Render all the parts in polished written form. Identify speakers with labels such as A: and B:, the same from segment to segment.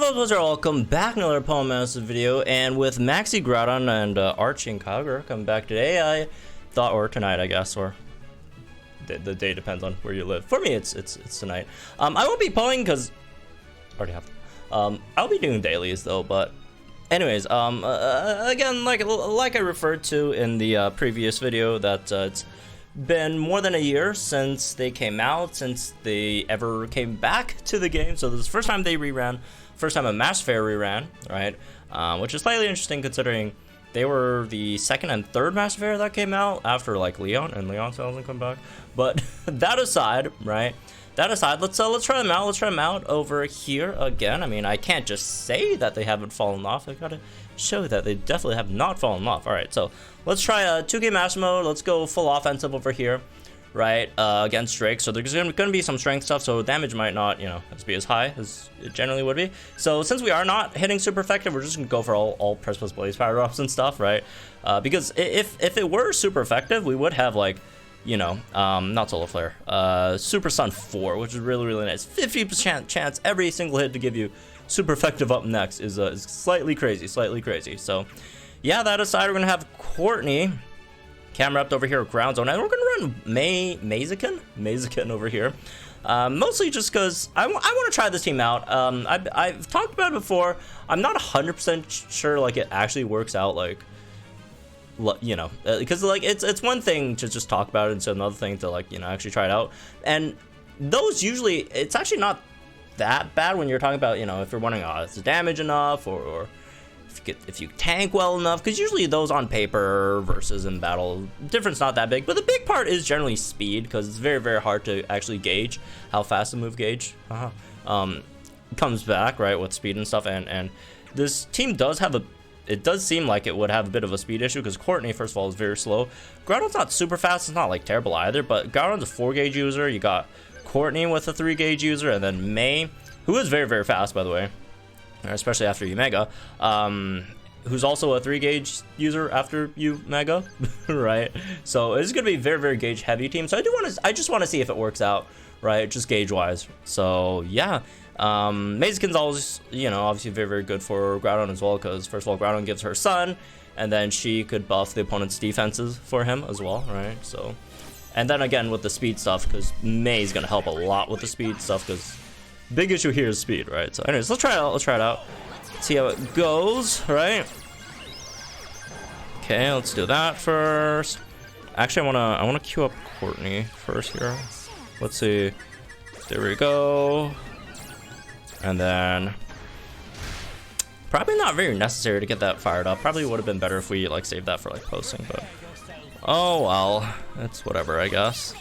A: folks, welcome back to another Poem Massive video, and with Maxie Groudon and Archie and Kyogre coming back today, I thought, or tonight I guess, or the day depends on where you live. For me, it's tonight. I won't be pulling because already have. I'll be doing dailies though, but anyways, again, like I referred to in the previous video, that it's been more than a year since they came out, since they ever came back to the game. So this is the first time they reran, first time a Mass Fair reran, right? Which is slightly interesting considering they were the second and third Mass Fair that came out after like Leon, and Leon still hasn't come back. But that aside, right? That aside, let's try them out. Let's try them out over here again. I mean, I can't just say that they haven't fallen off. I gotta show that they definitely have not fallen off. All right, so let's try a 2K Master Mode. Let's go full offensive over here, right? Against Drake. So there's gonna be some strength stuff, so damage might not, be as high as it generally would be. So since we are not hitting super effective, we're just gonna go for all Press Plus Blaze power-ups and stuff, right? Because if it were super effective, we would have like, not Solar Flare, Super Sun 4, which is really nice. 50% chance every single hit to give you super effective up next is slightly crazy. So yeah, that aside, we're gonna have Courtney camera up over here, ground zone, and we're gonna run Mazikin over here, mostly just because I want to try this team out. I've talked about it before. I'm not 100% sure like it actually works out, like, because like it's one thing to just talk about it, and it's another thing to like actually try it out. And those usually, it's actually not that bad when you're talking about if you're wondering, is the damage enough, or if you tank well enough, because usually those on paper versus in battle, difference not that big. But the big part is generally speed, because it's very hard to actually gauge how fast the move gauge comes back, right, with speed and stuff. And this team does have it does seem like it would have a bit of a speed issue, because Courtney, first of all, is very slow. Groudon's not super fast. It's not like terrible either, but Groudon's a 4-gauge user. You got Courtney with a 3-gauge user, and then May, who is very fast, by the way, especially after you Mega, who's also a 3-gauge user after you Mega, right? So it's gonna be a very gauge heavy team. So I just want to see if it works out, right? Just gauge wise. So yeah. Mazikin's always, obviously very good for Groudon as well, because first of all, Groudon gives her Sun, and then she could buff the opponent's defenses for him as well, right? So, and then again with the speed stuff, because May's gonna help a lot with the speed stuff, because big issue here is speed, right? So anyways, let's try it out. See how it goes, right? Okay, let's do that first. Actually, I wanna queue up Courtney first here. Let's see. There we go. And then probably not very necessary to get that fired up. Probably would have been better if we like saved that for like posting, but oh well, it's whatever, I guess.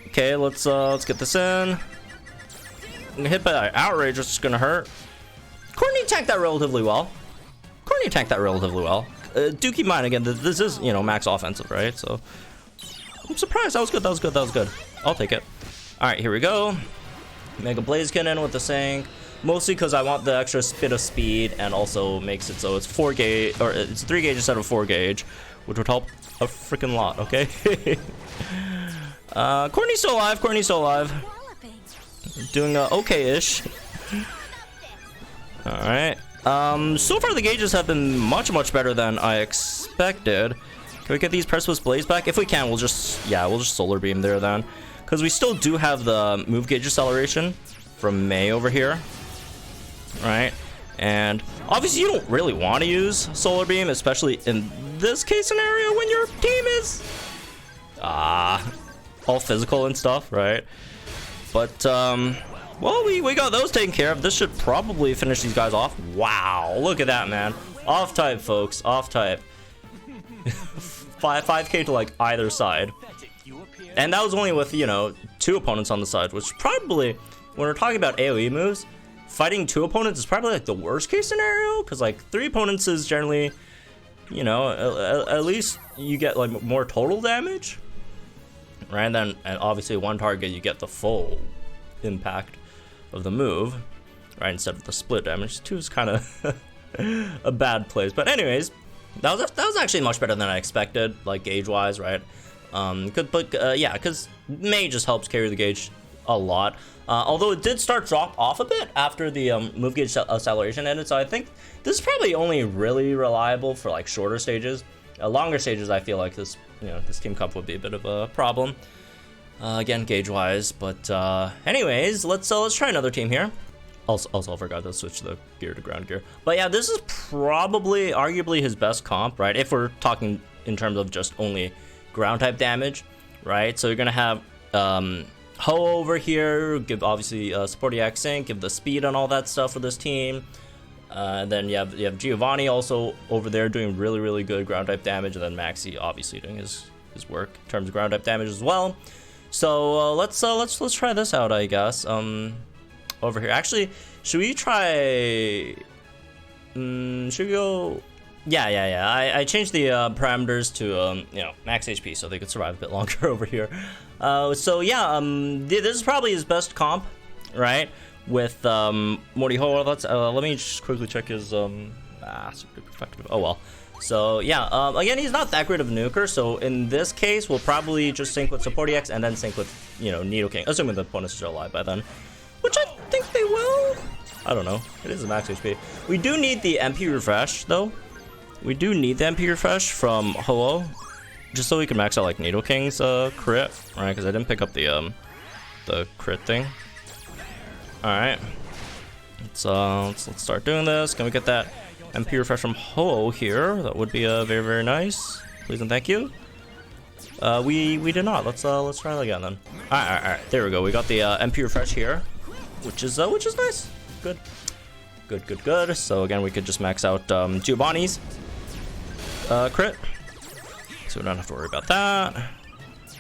A: Okay, let's get this in. Hit by outrage, which is gonna hurt. Courtney tanked that relatively well. Do keep in mind again, this is max offensive, right? So I'm surprised. That was good. I'll take it. All right, here we go. Mega Blaziken in with the Sync, mostly because I want the extra bit of speed, and also makes it so it's 4-gauge, or it's 3-gauge instead of 4-gauge, which would help a freaking lot. Okay. Courtney's still alive. Doing okay-ish. All right. So far the gauges have been much better than I expected. Can we get these Press Plus Blaze back? If we can, we'll just Solar Beam there then. Because we still do have the move gauge acceleration from May over here, right? And obviously you don't really want to use Solar Beam, especially in this case scenario when your team is all physical and stuff, right? But well, we got those taken care of. This should probably finish these guys off. Wow, look at that, man. Off type, folks, off type. 5k to like either side. And that was only with, 2 opponents on the side, which probably, when we're talking about AoE moves, fighting 2 opponents is probably like the worst case scenario, because like 3 opponents is generally, at least you get like more total damage, right? And obviously 1 target, you get the full impact of the move, right? Instead of the split damage. 2 is kind of a bad place. But anyways, that was actually much better than I expected, like gauge wise, right? Yeah, because May just helps carry the gauge a lot. Although it did start drop off a bit after the move gauge acceleration ended, so I think this is probably only really reliable for like shorter stages. Longer stages, I feel like this, this team comp would be a bit of a problem. Again, gauge-wise, but anyways, let's try another team here. Also, I forgot to switch the gear to ground gear. But yeah, this is probably, arguably his best comp, right? If we're talking in terms of just only ground type damage, right? So you're gonna have Ho over here, give obviously support EX sync, give the speed and all that stuff for this team. Then you have Giovanni also over there doing really good ground type damage, and then Maxie obviously doing his work in terms of ground type damage as well. So let's try this out, I guess. Over here, actually, should we try? Should we go? Yeah. I changed the parameters to max HP so they could survive a bit longer over here. So yeah, this is probably his best comp, right? With Morty Ho. Let me just quickly check his super effective. Oh well. So yeah, again, he's not that great of a nuker. So in this case, we'll probably just sync with support EX and then sync with Nidoking, assuming the opponent's still alive by then, which I think they will. I don't know. It is a max HP. We do need the MP refresh though. We do need the MP refresh from Ho-Oh, just so we can max out like Nidoking's crit, right? Because I didn't pick up the crit thing. All right, let's start doing this. Can we get that MP refresh from Ho-Oh here? That would be very nice. Please and thank you. We did not. Let's try that again then. All right. There we go. We got the MP refresh here, which is nice. Good. So again, we could just max out Giovanni's crit, so we don't have to worry about that.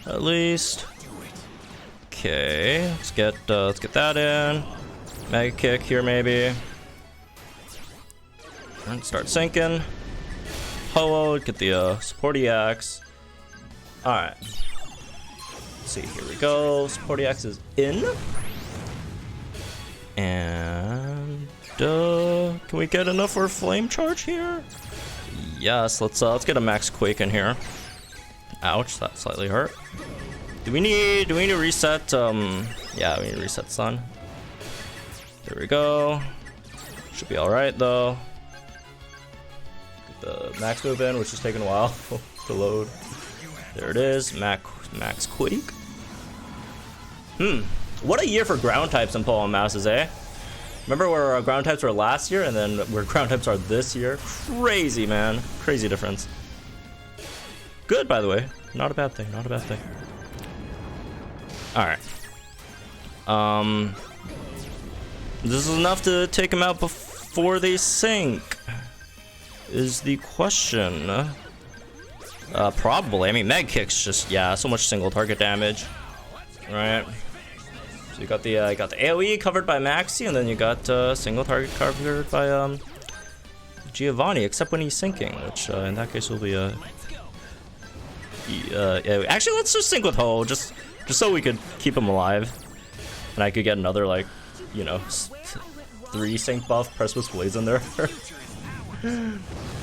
A: At least. Okay, let's get that in. Mega kick here maybe. And start sinking. Ho-Oh, get the support EX. All right. Let's see, here we go. Support EX is in. And can we get enough for a flame charge here? Yes, let's get a max quake in here. Ouch, that slightly hurt. Do we need to reset? Yeah, we need to reset sun. There we go. Should be all right though. Get the max move in, which is taking a while to load. There it is, max quake. What a year for ground types in Pokemon Masters, eh? Remember where our ground types were last year and then where ground types are this year? Crazy, man. Crazy difference. Good, by the way. Not a bad thing. Alright. This is enough to take them out before they sink, is the question. Probably. I mean, Meg Kick's just, so much single target damage. Right. So you got the AoE covered by Maxie, and then you got single target covered by Giovanni, except when he's sinking, which in that case will be actually, let's just sync with Ho, just so we could keep him alive, and I could get another 3 sync buff, press with Blaze in there.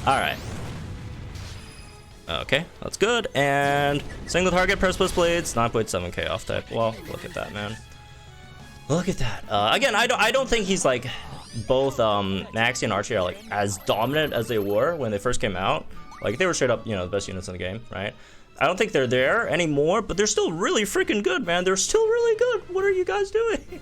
A: All right. Okay, that's good. And single target, press with blades, 9.7k off type. Well, look at that, man. Look at that. Again, I don't think he's like both Maxie and Archie are like as dominant as they were when they first came out. Like they were straight up, the best units in the game, right? I don't think they're there anymore, but they're still really freaking good, man. They're still really good. What are you guys doing?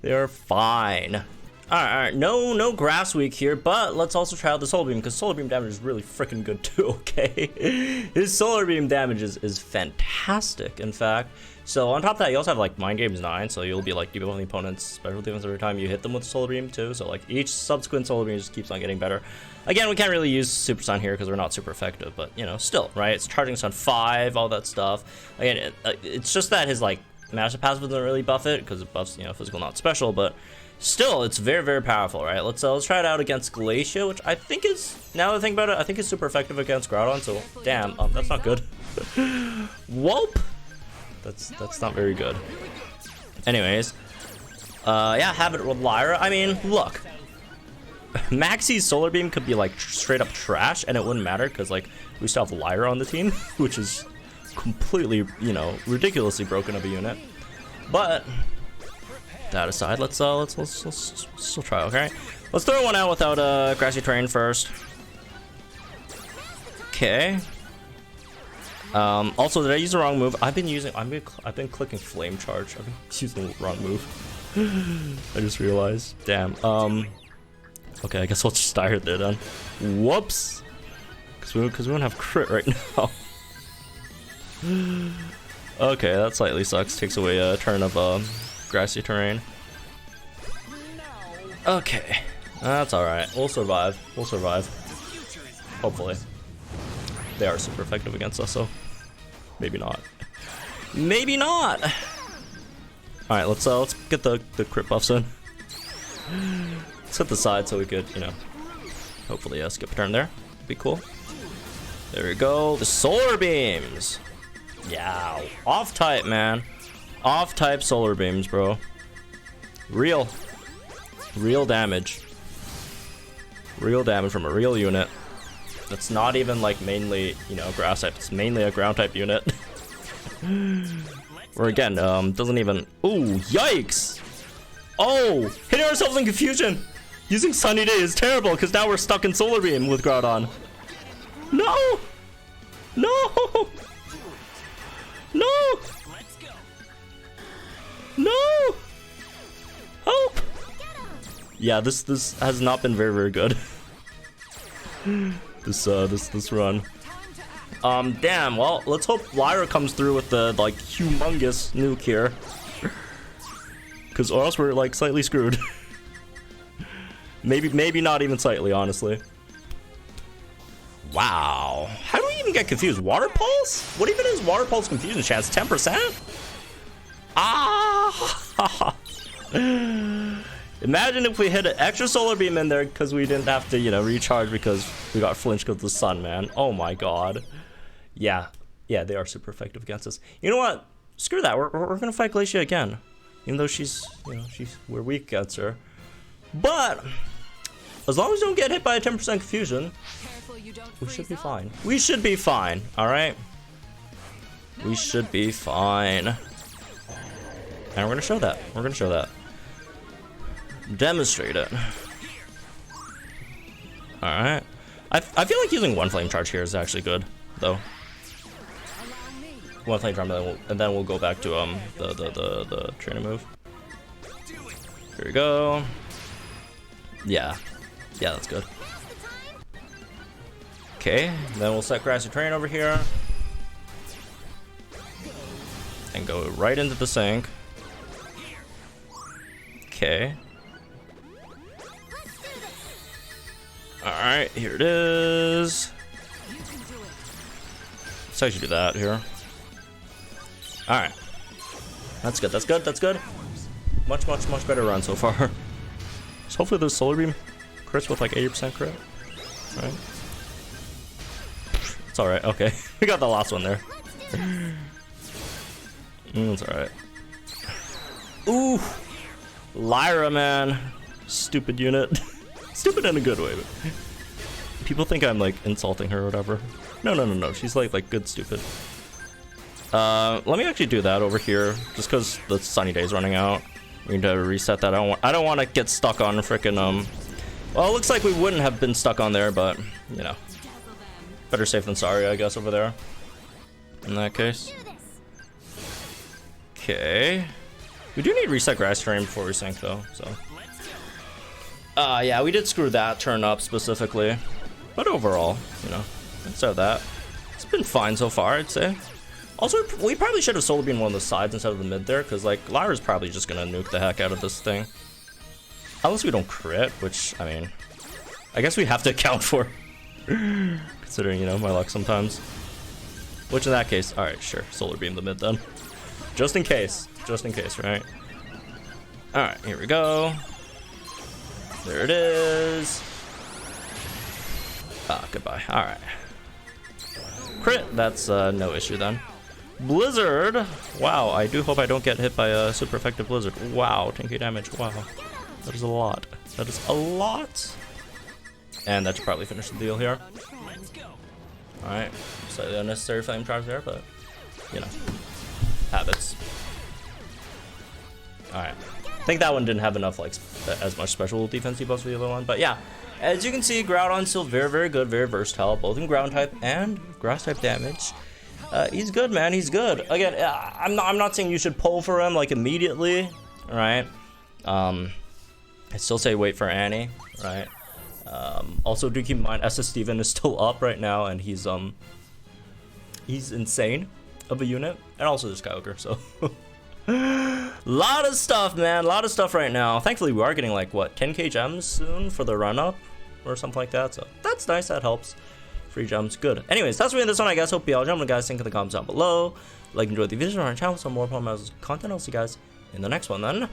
A: They're fine. All right. No grass week here, but let's also try out the solar beam because solar beam damage is really freaking good too. Okay, his solar beam damage is fantastic. In fact, so on top of that, you also have like Mind Games 9, so you'll be like debuffing the opponent's special defense every time you hit them with the solar beam too. So like each subsequent solar beam just keeps on getting better. Again, we can't really use Super Sun here because we're not super effective, but still, right? It's charging Sun 5, all that stuff. Again, it's just that his like master passive doesn't really buff it because it buffs physical, not special, but still, it's very powerful, right? Let's try it out against Glacia, which I think is, now that I think about it, I think it's super effective against Groudon. So damn, that's not good. Whoop. That's not very good. Anyways, yeah, have it with Lyra. I mean, look, Maxie's solar beam could be like straight up trash, and it wouldn't matter because like we still have Lyra on the team, which is completely ridiculously broken of a unit. But that aside, let's still try. Okay, let's throw one out without grassy terrain first. Okay. Also, did I use the wrong move? I've been clicking flame charge. I've been using the wrong move. I just realized. Damn. Okay, I guess we'll just start there then. Whoops. Because we don't have crit right now. Okay, that slightly sucks. Takes away a turn of grassy terrain. Okay, that's all right. We'll survive. We'll survive. Hopefully. They are super effective against us, so maybe not. Maybe not. All right, let's get the crit buffs in. Let's hit the side so we could, you know, hopefully skip a turn there. Be cool. There we go. The solar beams. Yeah, off type, man. Off type solar beams, bro. Real damage. Real damage from a real unit. That's not even like mainly, you know, grass type. It's mainly a ground type unit. Or again, doesn't even. Ooh, yikes! Oh, hitting ourselves in confusion. Using Sunny Day is terrible because now we're stuck in Solar Beam with Groudon. No! No! No! No! Help! Yeah, this has not been very good. This run. Damn. Well, let's hope Lyra comes through with the like humongous nuke here, or else we're like slightly screwed. maybe not even slightly, honestly. Wow. How do we even get confused? Water Pulse? What even is Water Pulse confusion chance? 10%? Ah! Imagine if we hit an extra solar beam in there because we didn't have to, you know, recharge because we got flinched because of the sun, man. Oh my god. Yeah, they are super effective against us. You know what? Screw that. We're gonna fight Glacia again, even though we're weak against her. But as long as we don't get hit by a 10% confusion, we should be fine. We should be fine. All right. We should be fine. And we're gonna show that. We're gonna show that. Demonstrate it. Alright. I feel like using one flame charge here is actually good, though. One flame charge, and then we'll go back to the trainer move. Here we go. Yeah, that's good. Okay, then we'll set Grassy Terrain over here. And go right into the sink. Okay. Alright, here it is. Let's actually do that here. Alright. That's good, that's good, that's good. Much better run so far. So hopefully those Solar Beam crits with like 80% crit. Right? It's alright, okay. We got the last one there. It's alright. Ooh! Lyra, man. Stupid unit. Stupid in a good way, but people think I'm like insulting her or whatever. No. She's like good stupid. Let me actually do that over here, just because the Sunny Day is running out. We need to reset that. I don't want to get stuck on frickin' Well, it looks like we wouldn't have been stuck on there, but you know, better safe than sorry, I guess, over there. In that case. Okay. We do need reset grass terrain before we sink, though. So. Yeah, we did screw that turn up specifically, but overall, you know, instead of that, it's been fine so far, I'd say. Also, we probably should have Solar Beam one of the sides instead of the mid there, because like Lyra's probably just gonna nuke the heck out of this thing, unless we don't crit, which I mean, I guess we have to account for, considering, you know, my luck sometimes. Which in that case, all right, sure, Solar Beam the mid then, just in case, right? All right, here we go. There it is. Ah, goodbye. Alright. Crit, that's no issue then. Blizzard. Wow, I do hope I don't get hit by a super effective Blizzard. Wow, 10k damage. Wow. That is a lot. That is a lot. And that should probably finish the deal here. Alright. Slightly unnecessary flame charge there, but, you know, habits. Alright. I think that one didn't have enough, like, as much special defense debuffs for the other one. But yeah, as you can see, Groudon's still very, very good, very versatile, both in ground type and grass type damage. He's good, man. He's good. Again, I'm not saying you should pull for him, like, immediately. Alright. I still say wait for Annie, right? Also, do keep in mind, SS Steven is still up right now, and he's insane of a unit, and also the Skyhooker, so lot of stuff, man, a lot of stuff right now. Thankfully, we are getting like what 10k gems soon for the run up or something like that, so that's nice. That helps. Free gems, good. Anyways, that's really this one, I guess. Hope y'all gentlemen guys think in the comments down below. Like, enjoy the video on our channel, some more Pokemon content. I'll see you guys in the next one then.